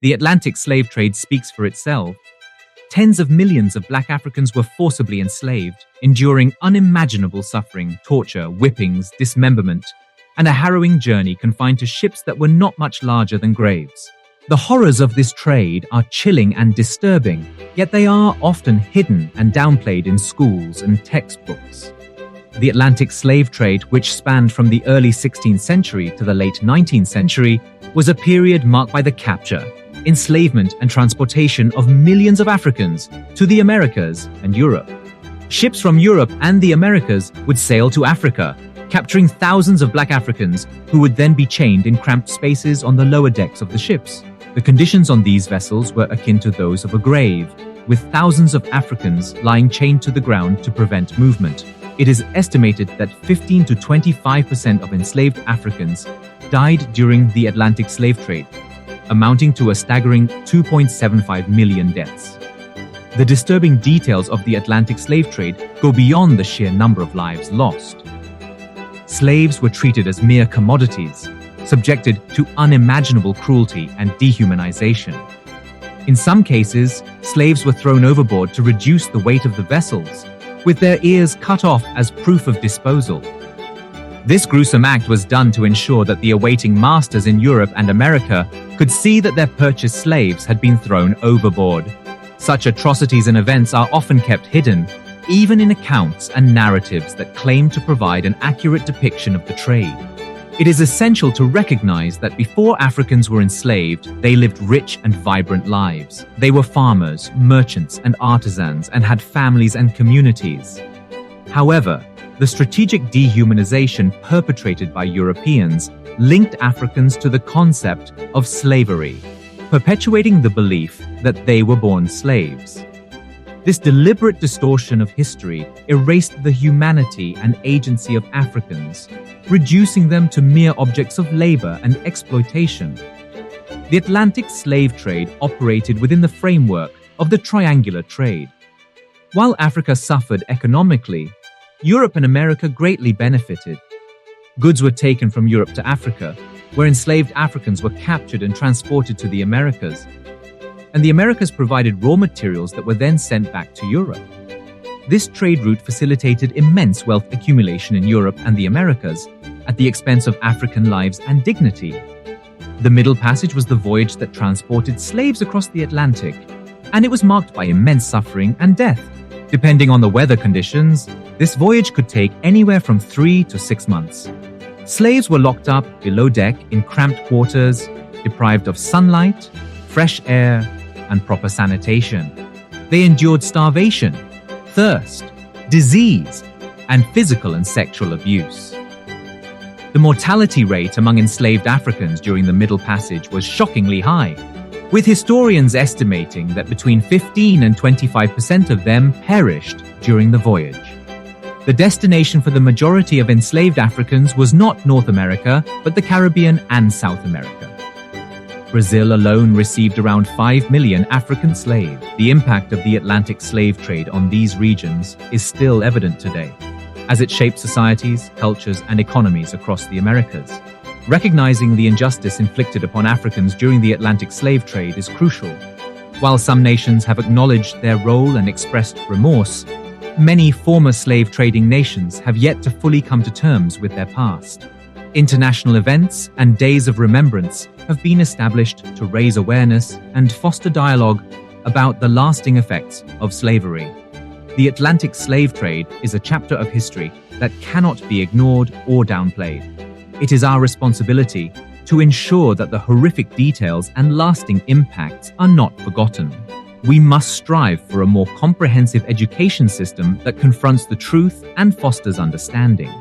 The Atlantic slave trade speaks for itself. Tens of millions of black Africans were forcibly enslaved, enduring unimaginable suffering, torture, whippings, dismemberment, and a harrowing journey confined to ships that were not much larger than graves. The horrors of this trade are chilling and disturbing, yet they are often hidden and downplayed in schools and textbooks. The Atlantic slave trade, which spanned from the early 16th century to the late 19th century, was a period marked by the capture, enslavement, and transportation of millions of Africans to the Americas and Europe. Ships from Europe and the Americas would sail to Africa, capturing thousands of black Africans who would then be chained in cramped spaces on the lower decks of the ships. The conditions on these vessels were akin to those of a grave, with thousands of Africans lying chained to the ground to prevent movement. It is estimated that 15 to 25% of enslaved Africans died during the Atlantic slave trade, amounting to a staggering 2.75 million deaths. The disturbing details of the Atlantic slave trade go beyond the sheer number of lives lost. Slaves were treated as mere commodities, subjected to unimaginable cruelty and dehumanization. In some cases, slaves were thrown overboard to reduce the weight of the vessels, with their ears cut off as proof of disposal. This gruesome act was done to ensure that the awaiting masters in Europe and America could see that their purchased slaves had been thrown overboard. Such atrocities and events are often kept hidden, even in accounts and narratives that claim to provide an accurate depiction of the trade. It is essential to recognize that before Africans were enslaved, they lived rich and vibrant lives. They were farmers, merchants, and artisans, and had families and communities. However, the strategic dehumanization perpetrated by Europeans linked Africans to the concept of slavery, perpetuating the belief that they were born slaves. This deliberate distortion of history erased the humanity and agency of Africans, reducing them to mere objects of labor and exploitation. The Atlantic slave trade operated within the framework of the triangular trade. While Africa suffered economically, Europe and America greatly benefited. Goods were taken from Europe to Africa, where enslaved Africans were captured and transported to the Americas, and the Americas provided raw materials that were then sent back to Europe. This trade route facilitated immense wealth accumulation in Europe and the Americas at the expense of African lives and dignity. The Middle Passage was the voyage that transported slaves across the Atlantic, and it was marked by immense suffering and death. Depending on the weather conditions, this voyage could take anywhere from 3 to 6 months. Slaves were locked up below deck in cramped quarters, deprived of sunlight, fresh air, and proper sanitation. They endured starvation, thirst, disease, and physical and sexual abuse. The mortality rate among enslaved Africans during the Middle Passage was shockingly high, with historians estimating that between 15 and 25% of them perished during the voyage. The destination for the majority of enslaved Africans was not North America, but the Caribbean and South America. Brazil alone received around 5 million African slaves. The impact of the Atlantic slave trade on these regions is still evident today, as it shaped societies, cultures, and economies across the Americas. Recognizing the injustice inflicted upon Africans during the Atlantic slave trade is crucial. While some nations have acknowledged their role and expressed remorse, many former slave trading nations have yet to fully come to terms with their past. International events and days of remembrance have been established to raise awareness and foster dialogue about the lasting effects of slavery. The Atlantic slave trade is a chapter of history that cannot be ignored or downplayed. It is our responsibility to ensure that the horrific details and lasting impacts are not forgotten. We must strive for a more comprehensive education system that confronts the truth and fosters understanding.